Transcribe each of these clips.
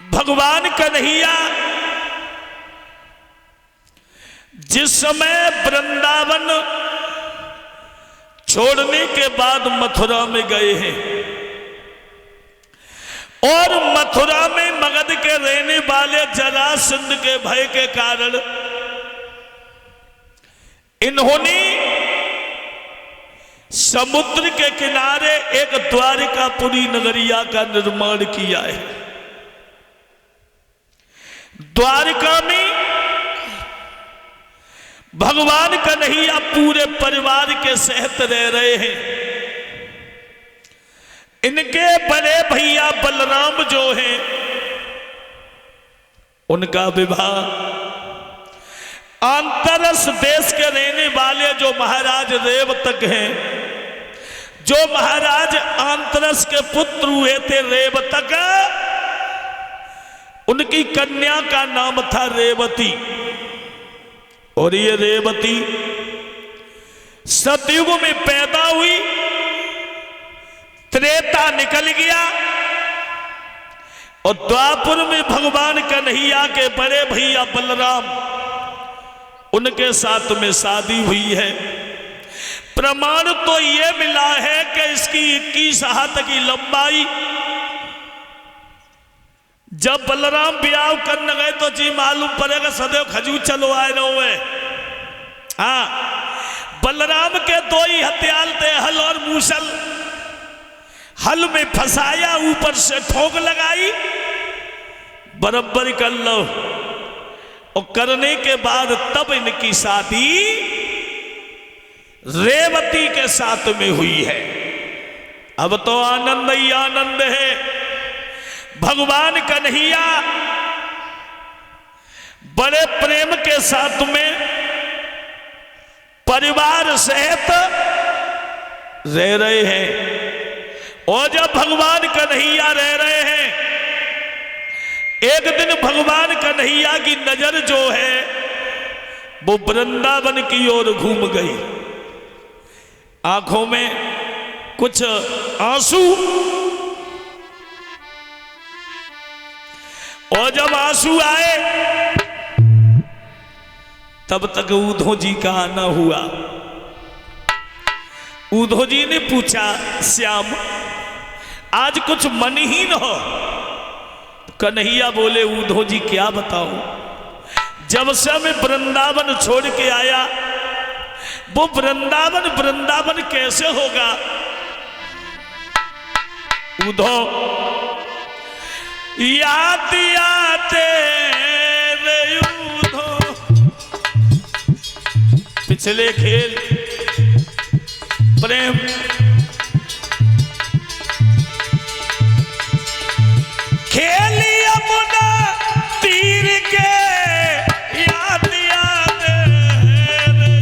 भगवान कन्हैया जिस समय वृंदावन छोड़ने के बाद मथुरा में गए हैं और मथुरा में मगध के रहने वाले जरासंध के भय के कारण इन्होंने समुद्र के किनारे एक द्वारिकापुरी नगरिया का निर्माण किया है। द्वारिका में भगवान कन्हैया पूरे परिवार के सहित रह रहे हैं। इनके बड़े भैया बलराम जो हैं उनका विवाह आंतरस देश के रहने वाले जो महाराज रेवतक हैं, जो महाराज आंतरस के पुत्र हुए थे रेवतक, उनकी कन्या का नाम था रेवती। और ये रेवती सतयुग में पैदा हुई, त्रेता निकल गया और द्वापर में भगवान कन्हैया के बड़े भैया बलराम उनके साथ में शादी हुई है। प्रमाण तो यह मिला है कि इसकी 21 हाथ की लंबाई। जब बलराम ब्याह करने गए तो जी मालूम पड़ेगा सदैव खजूर चलो आए रहो। हाँ, बलराम के दो ही हथियार थे, हल और मूसल। हल में फंसाया, ऊपर से ठोक लगाई, बराबर कर लो। और करने के बाद तब इनकी शादी रेवती के साथ में हुई है। अब तो आनंद ही आनंद है। भगवान कन्हैया बड़े प्रेम के साथ में परिवार सहित रह रहे हैं। और जब भगवान कन्हैया रह रहे हैं, एक दिन भगवान कन्हैया की नजर जो है वो वृंदावन की ओर घूम गई। आंखों में कुछ आंसू, और जब आंसू आए तब तक उद्धव जी का आना हुआ। उद्धव जी ने पूछा, श्याम आज कुछ मनहीन हो? कन्हैया बोले, उद्धव जी क्या बताऊं, जब से मैं वृंदावन छोड़ के आया, वो वृंदावन वृंदावन कैसे होगा? उद्धव याद आते रे उद्धव, पिछले खेल प्रेम खेली यमुना तीर के, याद आते रे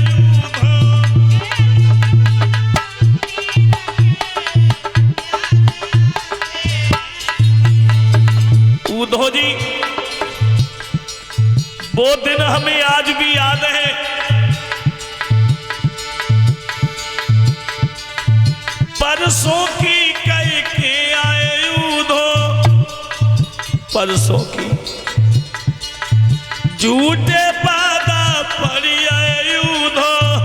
उद्धव जी। वो दिन हमें आज भी याद है। परसों की कह के आए उद्धव, परसों की झूठे वादा पर आए उद्धव,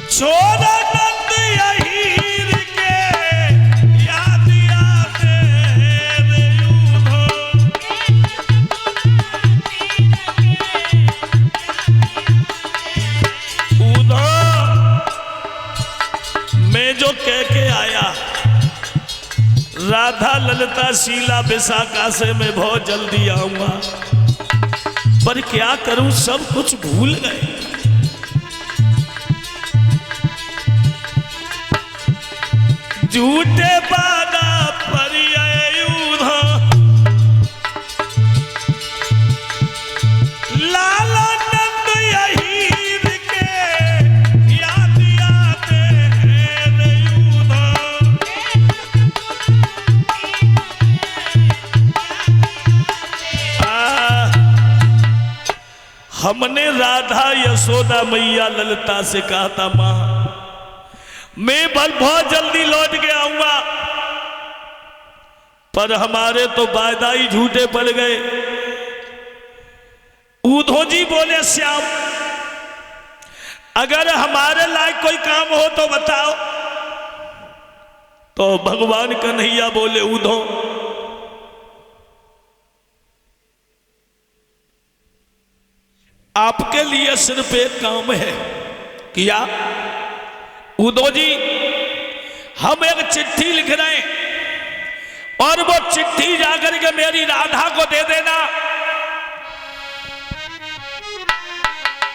छोड़ा नंद यहीर के, याद आते रे उद्धव। उद्धव मैं जो कह के आया, राधा ललिता शीला विशाखा से मैं बहुत जल्दी आऊंगा, पर क्या करूं सब कुछ भूल गए। झूठे वादा पर आए उद्धव, लाला नंद यहीर के, याद आते रे उद्धव। हमने राधा यशोदा मैया ललिता से कहा था, मां मैं बहुत जल्दी लौट के आऊंगा, पर हमारे तो वायदा ही झूठे पड़ गए। उधो जी बोले श्याम अगर हमारे लायक कोई काम हो तो बताओ। तो भगवान कन्हैया बोले उधो आपके लिए सिर्फ एक काम है। किया? उधो जी हम एक चिट्ठी लिख रहे हैं और वो चिट्ठी जाकर के मेरी राधा को दे देना।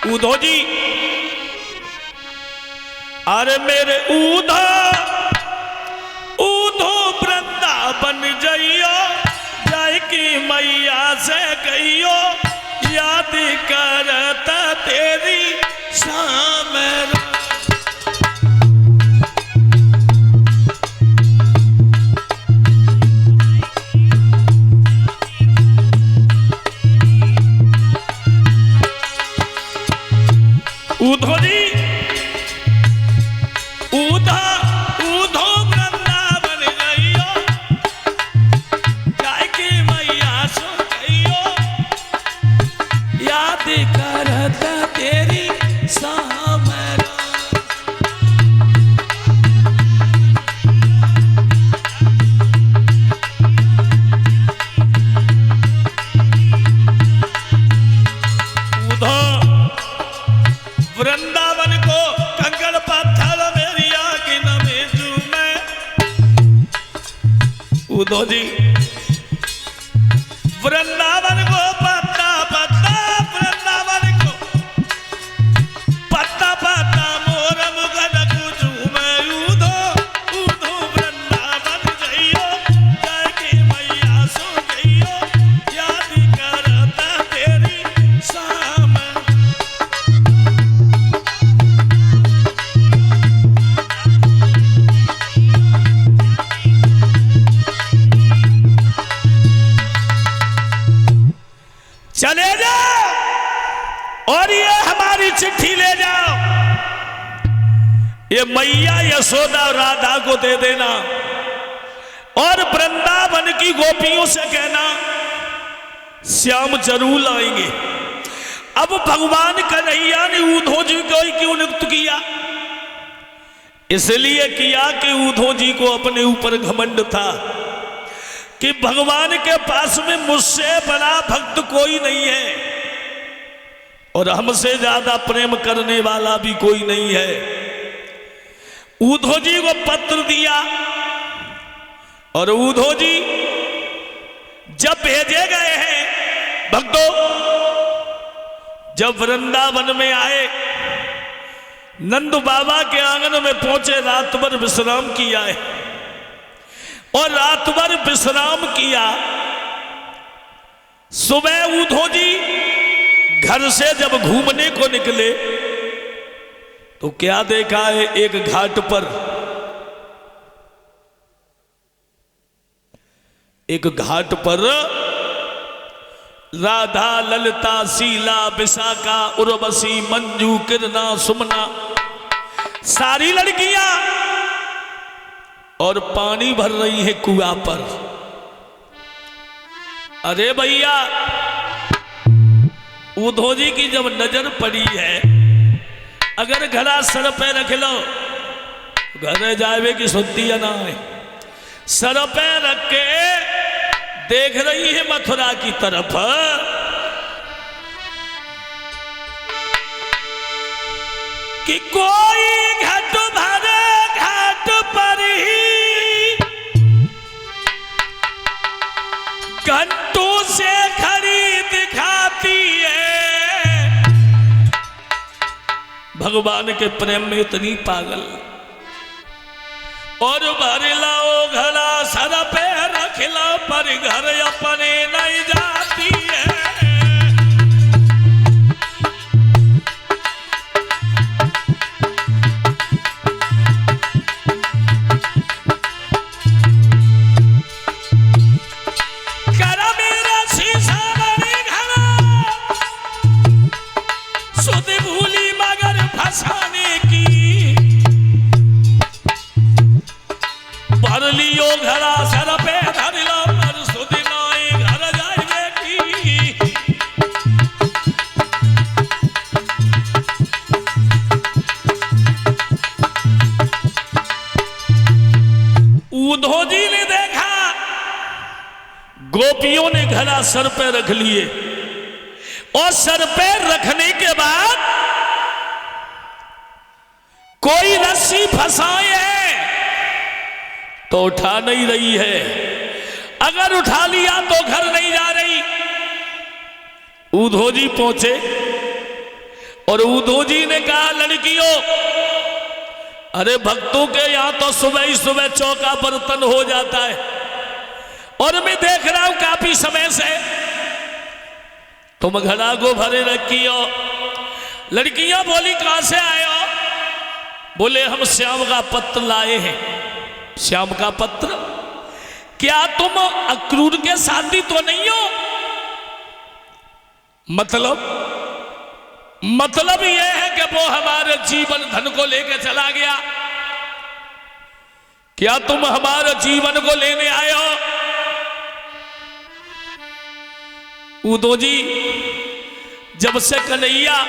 उधो जी अरे मेरे उधो उधो वृंदावन जइयो जाय की मैया से कहियो याद करता तेरी शाम। उधो जी उधो उधो वृंदावन गइयो जाय की मैया सो कहियो याद करता तेरी सामरा। उधो वृंदावन को कंकड़ पत्थर मेरी आँखी न भेजू मैं। उधो जी वृंदावन को पत्ता पत्ता वृंदावन को पत्ता पत्ता मोर मुगन कुछू मैं। उधो उधो वृंदावन जइयो जाय की मैया सो गइयो याद करता तेरी शाम। चले जाओ और ये हमारी चिट्ठी ले जाओ, ये मैया यशोदा और राधा को दे देना और वृंदावन की गोपियों से कहना श्याम जरूर लाएंगे। अब भगवान कन्हैया ने उधो जी को ही क्यों नियुक्त किया? इसलिए किया कि उधो जी को अपने ऊपर घमंड था कि भगवान के पास में मुझसे बड़ा भक्त कोई नहीं है और हमसे ज्यादा प्रेम करने वाला भी कोई नहीं है। उधो जी को पत्र दिया और उधो जी जब भेजे गए हैं भक्तों, जब वृंदावन में आए नंद बाबा के आंगन में पहुंचे, रात भर विश्राम किया है और रात भर विश्राम किया। सुबह उधो जी घर से जब घूमने को निकले तो क्या देखा है? एक घाट पर राधा ललिता शीला विशाखा उर्वशी मंजू किरणा सुमना सारी लड़कियां और पानी भर रही है कुआं पर। अरे भैया उधो जी की जब नजर पड़ी है, अगर घड़ा सर पे रख लो घर जावे की सुनती है ना, सर पे रख के देख रही है मथुरा की तरफ। कि कोई घाट भरे घाट पर ही घंटों से खरीद खाती है। भगवान के प्रेम में इतनी पागल, और भर लाओ घड़ा सर पे रख लो पर घर अपने नहीं जाती है। कर मेरा शीशा बने घड़ा सुध भूली मगर फंसाने की, भर लियो घड़ा सर पे धर लो उद्धव जी ने देखा गोपियों ने घड़ा सर पे रख लिए, और सर पे रखने के बाद कोई रस्सी फंसाए है तो उठा नहीं रही है, अगर उठा लिया तो घर नहीं जा रही। उद्धव जी पहुंचे और उद्धव जी ने कहा, लड़कियों, अरे भक्तों के यहां तो सुबह ही सुबह चौका बर्तन हो जाता है, और मैं देख रहा हूं काफी समय से तुम घड़ा को भरे रखी हो। लड़कियां बोली, कहां से आए हो? बोले, हम श्याम का पत्र लाए हैं। श्याम का पत्र? क्या तुम अक्रूर के साथी तो नहीं हो? मतलब यह है कि वो हमारे जीवन धन को लेकर चला गया। क्या तुम हमारे जीवन को लेने आए हो? उद्धव जी, जब से कन्हैया